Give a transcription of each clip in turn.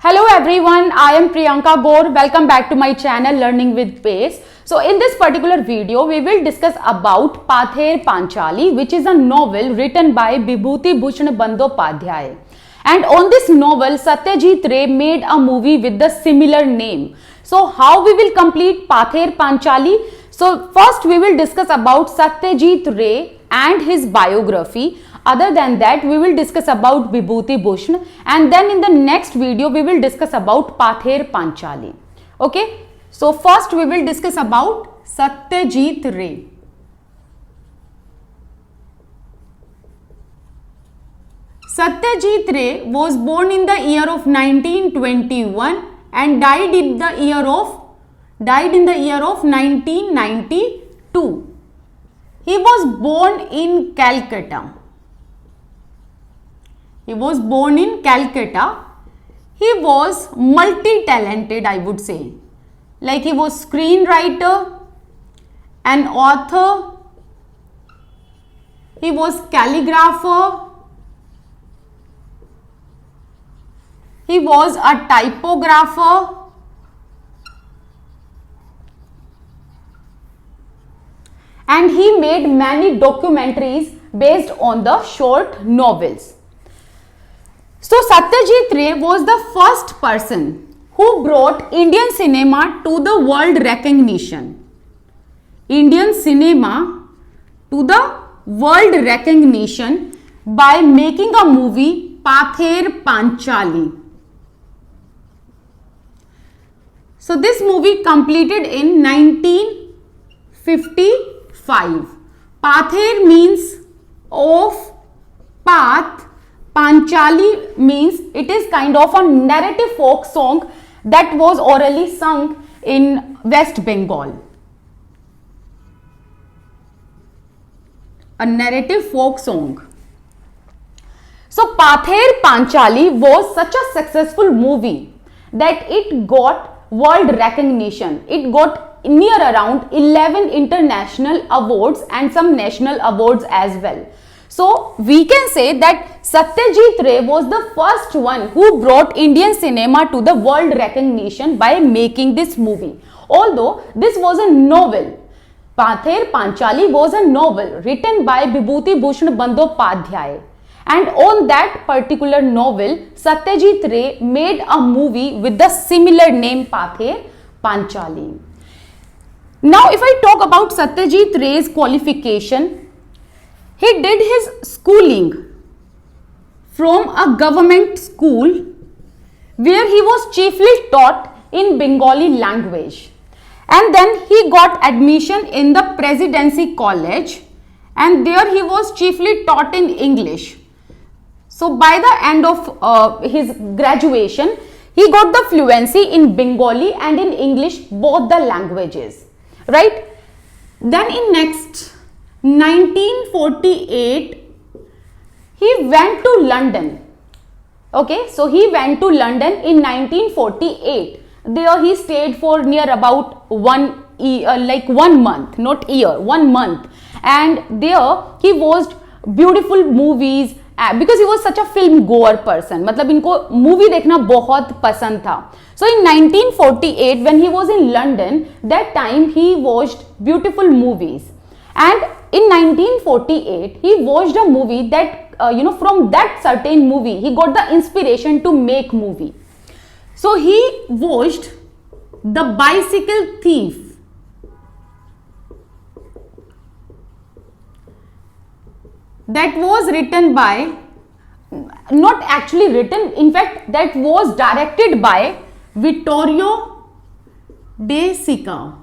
Hello everyone, I am Priyanka Gaur. Welcome back to my channel Learning with Pace. So in this particular video, we will discuss about Pather Panchali, which is a novel written by Bibhuti Bhushan Bandyopadhyay. And on this novel, Satyajit Ray made a movie with the similar name. So how we will complete Pather Panchali? So first we will discuss about Satyajit Ray and his biography. Other than that, we will discuss about Bibhuti Bhushan, and then in the next video we will discuss about Pather Panchali. Okay, so first we will discuss about Satyajit Ray. Satyajit Ray was born in the year of 1921 and died in the year of 1992. He was born in Calcutta. He was born in Calcutta. He was multi-talented, I would say. Like he was screenwriter, an author, he was calligrapher, he was a typographer, and he made many documentaries based on the short novels. So Satyajit Ray was the first person who brought Indian cinema to the world recognition. Indian cinema to the world recognition by making a movie Pather Panchali. So this movie completed in 1955. Pather means of path. Panchali means it is kind of a narrative folk song that was orally sung in West Bengal. A narrative folk song. So Pather Panchali was such a successful movie that it got world recognition. It got near around 11 international awards and some national awards as well. So we can say that Satyajit Ray was the first one who brought Indian cinema to the world recognition by making this movie. Although this was a novel, Pather Panchali was a novel written by Bibhuti Bhushan Bandyopadhyay. And on that particular novel, Satyajit Ray made a movie with the similar name Pather Panchali. Now if I talk about Satyajit Ray's qualification, he did his schooling from a government school where he was chiefly taught in Bengali language, and then he got admission in the Presidency College, and there he was chiefly taught in English. So by the end of his graduation, he got the fluency in Bengali and in English, both the languages, right? Then in next 1948, he went to London. Okay, so he went to London in 1948. There he stayed for near about 1 month, not year, 1 month. And there he watched beautiful movies because he was such a film goer person. मतलब इनको movie देखना बहुत पसंद था. So in 1948, when he was in London, that time he watched beautiful movies. And in 1948, he watched a movie that, from that certain movie, he got the inspiration to make movie. So he watched The Bicycle Thief. That was written by, not actually written, in fact, that was directed by Vittorio De Sica.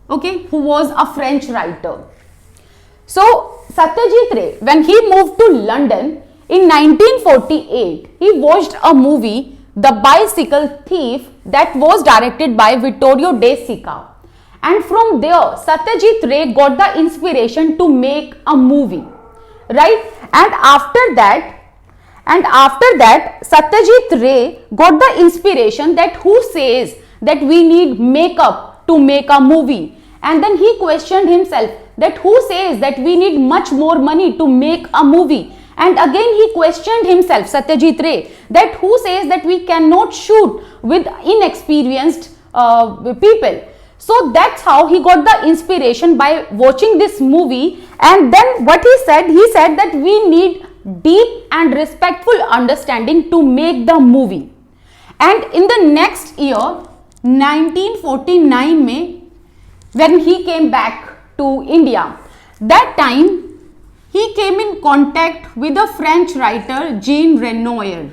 Okay, who was a French writer. So Satyajit Ray, when he moved to London in 1948, he watched a movie, The Bicycle Thief, that was directed by Vittorio De Sica. And from there, Satyajit Ray got the inspiration to make a movie, right? And after that, Satyajit Ray got the inspiration that who says that we need makeup to make a movie. And then he questioned himself that who says that we need much more money to make a movie. And again he questioned himself, Satyajit Ray, that who says that we cannot shoot with inexperienced people. So that's how he got the inspiration by watching this movie. And then what he said that we need deep and respectful understanding to make the movie. And in the next year 1949 में when he came back to India, that time he came in contact with a French writer, Jean Renoir.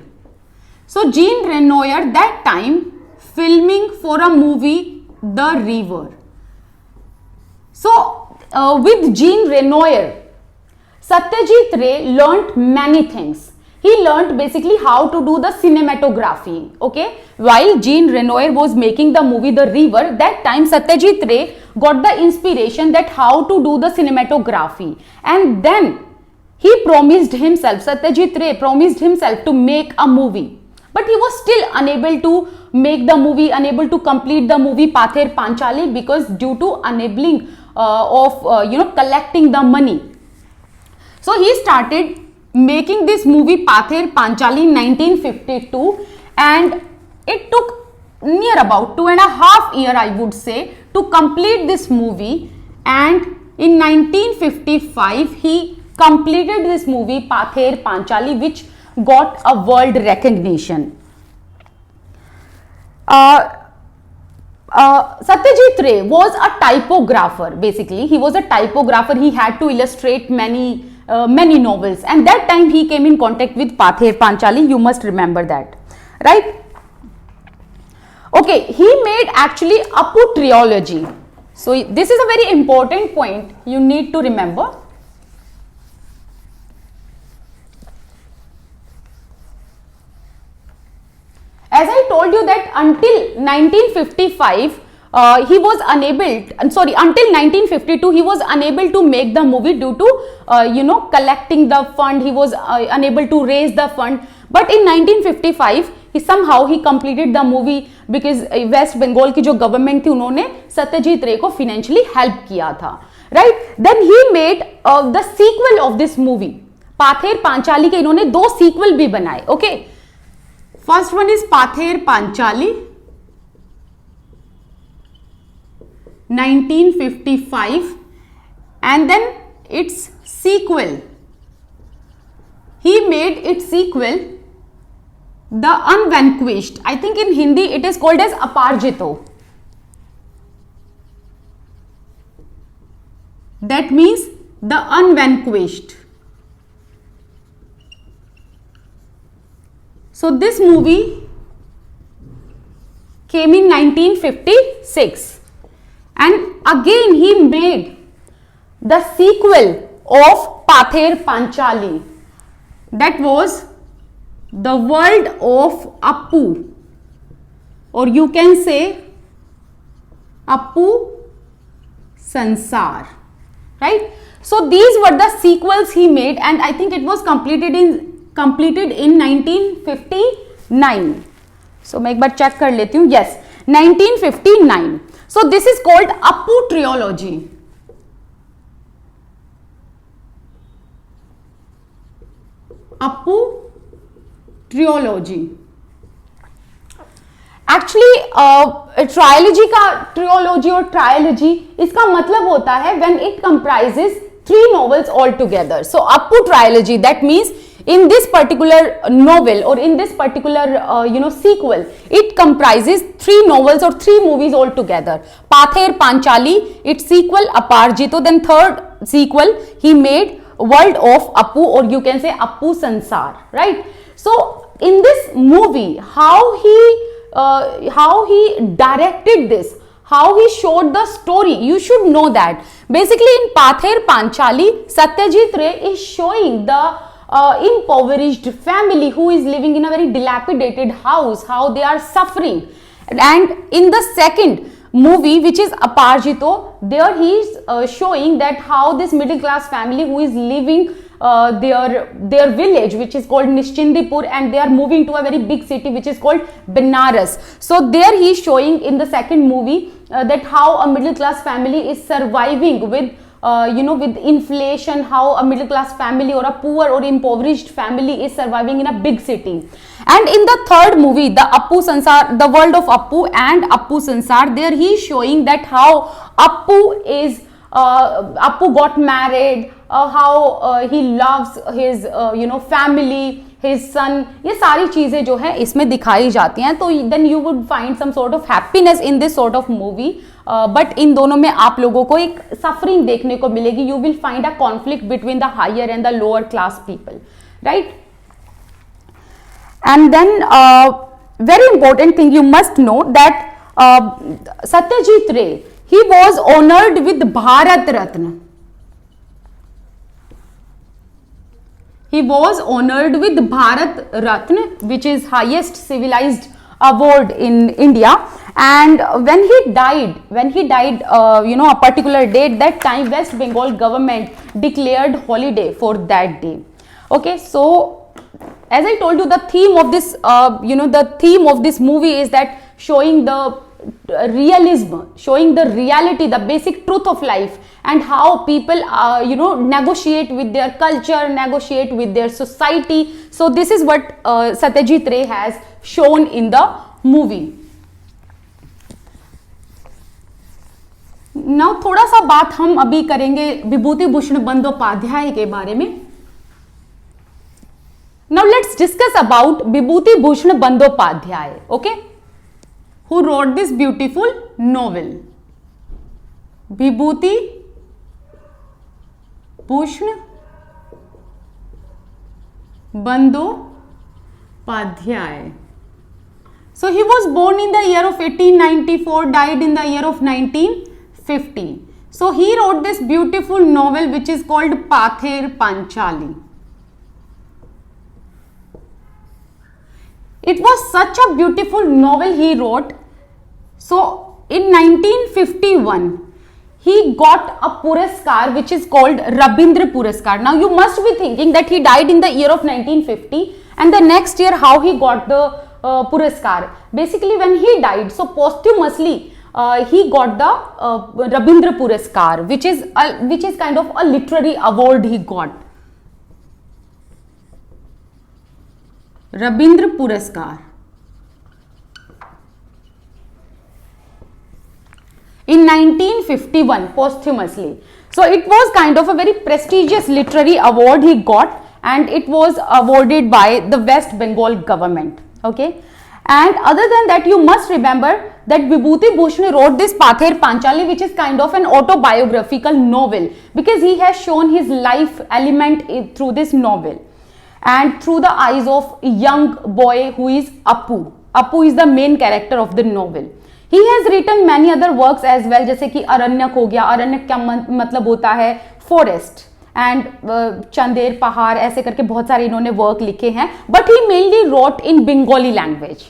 So Jean Renoir that time filming for a movie, The River. So with Jean Renoir, Satyajit Ray learnt many things. He learnt basically how to do the cinematography. Okay, while Jean Renoir was making the movie The River, that time Satyajit Ray got the inspiration that how to do the cinematography, and then he promised himself, Satyajit Ray promised himself to make a movie, but he was still unable to make the movie, unable to complete the movie Pather Panchali, because due to enabling of collecting the money. So he started making this movie Pather Panchali in 1952, and it took near about 2.5 years, I would say, to complete this movie. And in 1955 he completed this movie Pather Panchali, which got a world recognition. Satyajit Ray was a typographer. Basically he was a typographer. He had to illustrate many novels, and that time he came in contact with Pather Panchali. You must remember that, right? Okay, he made actually Appu trilogy. So this is a very important point you need to remember. As I told you that until 1955 he was unable, until 1952 he was unable to make the movie due to collecting the fund. He was unable to raise the fund, but in 1955 he completed the movie, because West Bengal की जो government थी उन्होंने सत्यजीत रे को financially help किया था, right? Then he made the sequel of this movie Pather Panchali के इन्होंने 2 sequel भी बनाए. Okay, first one is Pather Panchali 1955, and then its sequel, he made its sequel The Unvanquished. I think in Hindi it is called as Aparjito. That means The Unvanquished. So this movie came in 1956, and again he made the sequel of Pather Panchali, that was The World of Appu, or you can say Appu Sansar, right? So these were the sequels he made, and I think it was completed in 1959. So मैं एक बार check कर लेती हूँ. Yes, 1959. So this is called Appu trilogy. Appu trilogy. Actually trilogy का ट्रियोलॉजी और trilogy इसका मतलब होता है when it comprises 3 novels all together. So Appu trilogy, that means in this particular novel or in this particular sequel, it comprises 3 novels or 3 movies all together. Pather Panchali, its sequel Aparjito, then third sequel he made World of Appu, or you can say Appu Sansar, right? So in this movie, how he directed this, how he showed the story, you should know that basically in Pather Panchali, Satyajit Ray is showing the impoverished family who is living in a very dilapidated house, how they are suffering. And in the second movie, which is Aparjito, there he is showing that how this middle class family who is living their village, which is called Nishchindipur, and they are moving to a very big city which is called Benares. So there he is showing in the second movie that how a middle class family is surviving with with inflation, how a middle class family or a poor or impoverished family is surviving in a big city. And in the third movie, the World of Appu and Appu Sansar, there he is showing that how Appu got married, how he loves his family, his son. ये सारी चीजें जो है इसमें दिखाई जाती हैं. तो then you would find some sort of happiness in this sort of movie. But in दोनों में आप लोगों को एक सफरिंग देखने को मिलेगी. You will find a conflict between the higher and the lower class people, right. And then very important thing you must know that Satyajit Ray, he was honored with Bharat Ratna. He was honored with Bharat Ratna, which is highest civilized award in India. And when he died, a particular date, that time West Bengal government declared holiday for that day. Okay, so as I told you, the theme of this movie is that showing the realism, showing the reality, the basic truth of life, and how people negotiate with their culture, negotiate with their society. So this is what Satyajit Ray has shown in the movie. Now थोड़ा सा बात हम अभी करेंगे विभूति भूषण बंदोपाध्याय के बारे में. Now let's discuss about Vibhuti Bhushan Bandyopadhyay, okay, who wrote this beautiful novel. Vibhuti Bhushan Bandyopadhyay. So he was born in the year of 1894, died in the year of 1950. So he wrote this beautiful novel which is called Pather Panchali. It was such a beautiful novel he wrote. So in 1951 he got a Puraskar which is called Rabindra Puraskar. Now you must be thinking that he died in the year of 1950 and the next year how he got the Puraskar. Basically when he died, so posthumously he got the Rabindra Puraskar, which is kind of a literary award he got. Rabindra Puraskar in 1951 posthumously. So it was kind of a very prestigious literary award he got, and it was awarded by the West Bengal government. Okay, and other than that you must remember that Vibhuti Bhushan wrote this Pather Panchali, which is kind of an autobiographical novel, because he has shown his life element through this novel and through the eyes of a young boy who is Appu. Appu is the main character of the novel. He has written many other works as well, जैसे कि अरण्यक हो गया. अरण्यक क्या मतलब होता है? Forest. And Chander पहाड़, ऐसे करके बहुत सारे इन्होंने वर्क लिखे हैं. But he mainly wrote in Bengali language,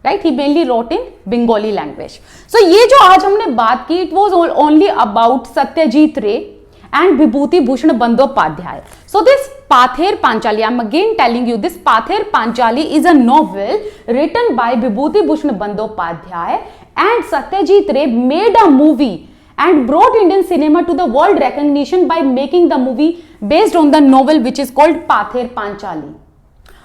right. He mainly wrote in Bengali language. So ये जो आज हमने बात की, it was only about Satyajit Ray and Vibhuti Bhushan Bandyopadhyay. So this Pather Panchali, I am again telling you, this Pather Panchali is a novel written by Vibhuti Bhushan Bandyopadhyay, and Satyajit Ray made a movie and brought Indian cinema to the world recognition by making the movie based on the novel which is called Pather Panchali.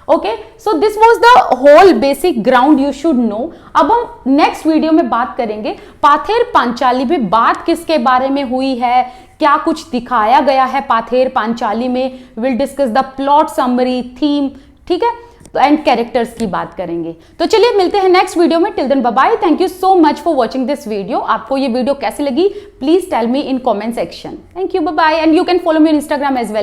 Okay, so this was the whole basic ground you should know. अब हम next video में बात करेंगे पाथेर पांचाली में बात किसके बारे में हुई है, क्या कुछ दिखाया गया है पाथेर पांचाली में. Will discuss the plot summary, theme, ठीक है, तो एंड कैरेक्टर्स की बात करेंगे. तो चलिए मिलते हैं नेक्स्ट वीडियो में. Till then bye bye. Thank you so much for watching this video. आपको ये वीडियो कैसी लगी please tell me in comment section. Thank you, bye bye. And you can follow me on Instagram as well.